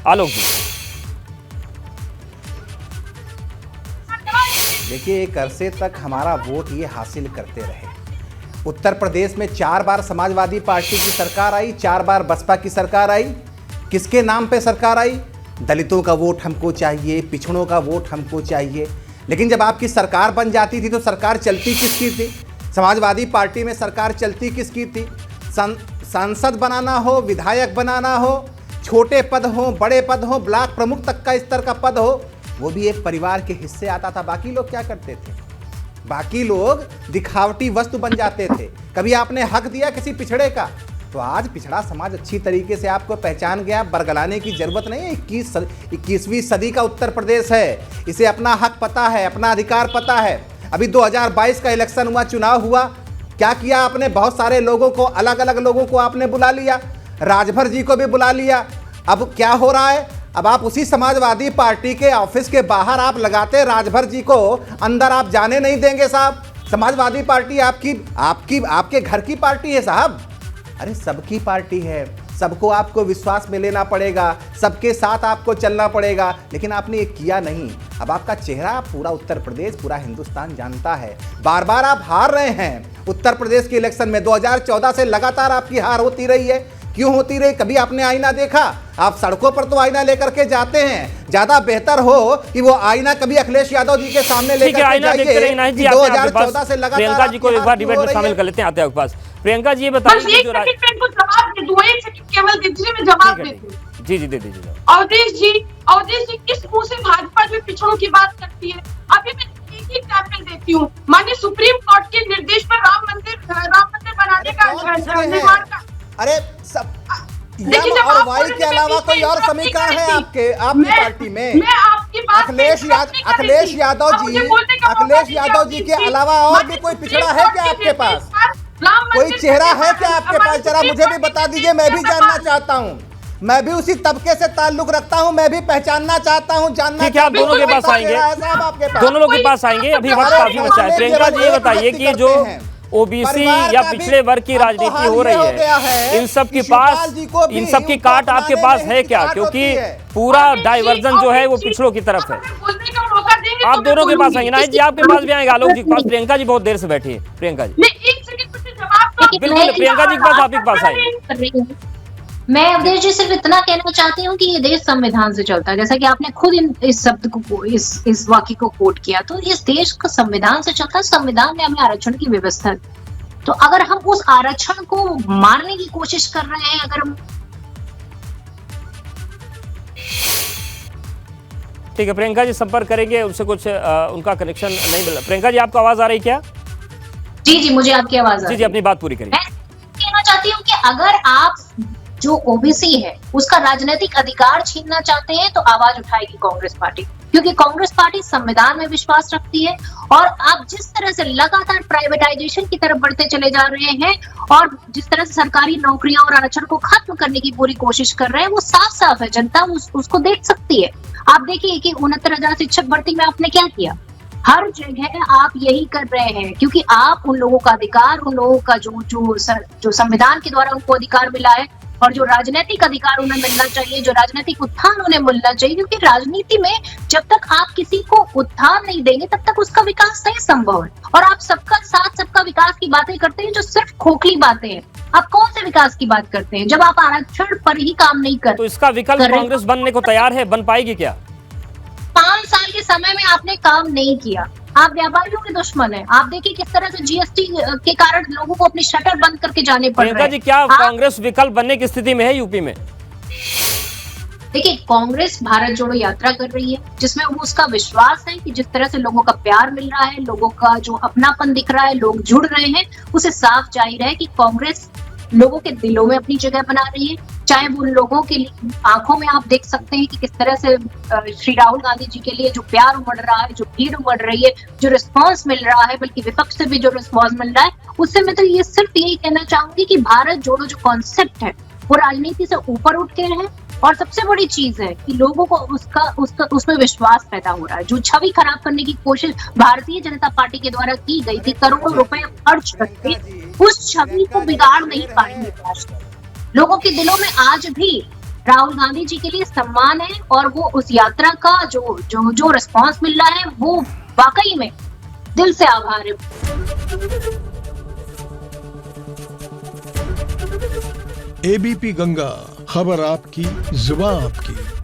आलोक जी। देखिए, एक अरसे तक हमारा वोट ये हासिल करते रहे। उत्तर प्रदेश में 4 बार समाजवादी पार्टी की सरकार आई, 4 बार बसपा की सरकार आई। किसके नाम पे सरकार आई? दलितों का वोट हमको चाहिए, पिछड़ों का वोट हमको चाहिए। लेकिन जब आपकी सरकार बन जाती थी तो सरकार चलती किसकी थी? समाजवादी पार्टी में सरकार चलती किसकी थी? सांसद बनाना हो, विधायक बनाना हो, छोटे पद हो, बड़े पद हो, ब्लॉक प्रमुख तक का स्तर का पद हो, वो भी एक परिवार के हिस्से आता था। बाकी लोग क्या करते थे? बाकी लोग दिखावटी वस्तु बन जाते थे। कभी आपने हक दिया किसी पिछड़े का? तो आज पिछड़ा समाज अच्छी तरीके से आपको पहचान गया। बरगलाने की जरूरत नहीं है। 21वीं सदी का उत्तर प्रदेश है, इसे अपना हक पता है, अपना अधिकार पता है। अभी 2022 का इलेक्शन हुआ, चुनाव हुआ, क्या किया आपने? बहुत सारे लोगों को, अलग अलग लोगों को आपने बुला लिया, राजभर जी को भी बुला लिया। अब क्या हो रहा है? अब आप उसी समाजवादी पार्टी के ऑफिस के बाहर आप लगाते राजभर जी को, अंदर आप जाने नहीं देंगे साहब। समाजवादी पार्टी आपके घर की पार्टी है साहब। अरे सबकी पार्टी है, सबको आपको विश्वास में लेना पड़ेगा, सबके साथ आपको चलना पड़ेगा। लेकिन आपने ये किया नहीं। अब आपका चेहरा पूरा उत्तर प्रदेश, पूरा हिंदुस्तान जानता है। बार बार आप हार रहे हैं उत्तर प्रदेश के इलेक्शन में। 2014 से लगातार आपकी हार होती रही है। क्यों होती रही? कभी आपने आईना देखा? आप सड़कों पर तो आईना लेकर के जाते हैं। ज्यादा बेहतर हो कि वो आईना कभी अखिलेश यादव जी के सामने लेकर के जाइए। 2014 से लगातार प्रियंका जी को एक बार डिबेट में शामिल कर लेते हैं, आते हैं आपके पास। प्रियंका जी ये बताइए, जो जवाब जी दे दीजिए। अवधेश जी किस मुंह से भाजपा जो पिछड़ों की बात करती है? अभी मैं एक ही एग्जाम्पल देती हूँ। माननीय सुप्रीम कोर्ट के निर्देश पर राम मंदिर बनाने का निर्माण का, अरे सब और वाई के अलावा कोई और समीकरण है आपकी पार्टी में? अखिलेश यादव जी के अलावा और भी कोई पिछड़ा है क्या आपके पास? कोई चेहरा है क्या आपके पास? जरा मुझे भी बता दीजिए, मैं भी जानना चाहता हूँ। मैं भी उसी तबके से ताल्लुक रखता हूँ, मैं भी पहचानना चाहता हूँ, जानना। ठीक है, आप दोनों के पास आएंगे, दोनों लोग के पास आएंगे। अभी वक्त काफी बचा है। प्रियंका जी ये बताइए कि जो ओबीसी या पिछड़े वर्ग की राजनीति हो रही है, इन सब की काट आपके पास है क्या? क्योंकि पूरा डाइवर्जन जो है वो पिछड़ों की तरफ है। आप दोनों के पास आएंगे ना जी, आपके पास भी आएंगे, आलोक जी के पास। प्रियंका जी बहुत देर से बैठी है। प्रियंका जी बिल्कुल, प्रियंका जी के पास, आप ही के पास आएंगे। मैं अवधेश जी सिर्फ इतना कहना चाहती हूँ कि ये देश संविधान से चलता है। जैसा कि आपने खुद इस शब्द को, इस वाक्य को कोट किया, तो इस देश का संविधान से चलता है। संविधान ने हमें आरक्षण की व्यवस्था दी। तो अगर हम उस आरक्षण को मारने की कोशिश कर रहे हैं, अगर हम ठीक है, प्रियंका जी संपर्क करेंगे उनसे, कुछ उनका कनेक्शन नहीं मिला। प्रियंका जी आपको आवाज आ रही क्या? जी मुझे आपकी आवाज आ रही है। जी अपनी बात पूरी करिए। मैं कहना चाहती हूँ कि अगर आप जो ओबीसी है उसका राजनीतिक अधिकार छीनना चाहते हैं तो आवाज उठाएगी कांग्रेस पार्टी, क्योंकि कांग्रेस पार्टी संविधान में विश्वास रखती है। और आप जिस तरह से लगातार प्राइवेटाइजेशन की तरफ बढ़ते चले जा रहे हैं और जिस तरह से सरकारी नौकरियां और आरक्षण को खत्म करने की पूरी कोशिश कर रहे हैं, वो साफ साफ है, जनता उसको देख सकती है। आप देखिए कि 69,000 शिक्षक भर्ती में आपने क्या किया। हर जगह आप यही कर रहे हैं, क्योंकि आप उन लोगों का अधिकार, उन लोगों का जो संविधान के द्वारा उनको अधिकार मिला है और जो राजनीतिक अधिकार उन्हें मिलना चाहिए, जो राजनीतिक उत्थान उन्हें मिलना चाहिए, क्योंकि राजनीति में जब तक आप किसी को उत्थान नहीं देंगे तब तक उसका विकास नहीं संभव है। और आप सबका साथ, सबका विकास की बातें करते हैं जो सिर्फ खोखली बातें हैं। आप कौन से विकास की बात करते हैं जब आप आरक्षण पर ही काम नहीं करते? तो इसका विकल्प कांग्रेस बनने को तैयार है, बन पाएगी क्या? 5 साल के समय में आपने काम नहीं किया। आप व्यापारियों के दुश्मन हैं। आप देखिए किस तरह से जीएसटी के कारण लोगों को अपनी शटर बंद करके जाने पड़ रहे हैं। जी क्या कांग्रेस विकल्प बनने की स्थिति में है यूपी में? देखिए, कांग्रेस भारत जोड़ो यात्रा कर रही है, जिसमें वो उसका विश्वास है कि जिस तरह से लोगों का प्यार मिल रहा है, लोगों का जो अपनापन दिख रहा है, लोग जुड़ रहे हैं, उसे साफ जाहिर है कि कांग्रेस लोगों के दिलों में अपनी जगह बना रही है। चाहे वो उन लोगों के आंखों में आप देख सकते हैं कि किस तरह से श्री राहुल गांधी जी के लिए जो प्यार उमड़ रहा है, जो भीड़ उमड़ रही है, जो रिस्पांस मिल रहा है, बल्कि विपक्ष से भी जो रिस्पांस मिल रहा है, उससे मैं तो ये सिर्फ यही कहना चाहूंगी कि भारत जोड़ो जो कॉन्सेप्ट है वो राजनीति से ऊपर उठ के है। और सबसे बड़ी चीज है कि लोगों को उसमें विश्वास पैदा हो रहा है। जो छवि खराब करने की कोशिश भारतीय जनता पार्टी के द्वारा की गई थी, करोड़ों रुपए खर्च करके, उस छवि को बिगाड़ नहीं पाएंगे। लोगों के दिलों में आज भी राहुल गांधी जी के लिए सम्मान है और वो उस यात्रा का जो रिस्पांस मिल रहा है वो वाकई में दिल से आभार है। एबीपी गंगा, खबर आपकी, जुबान आपकी।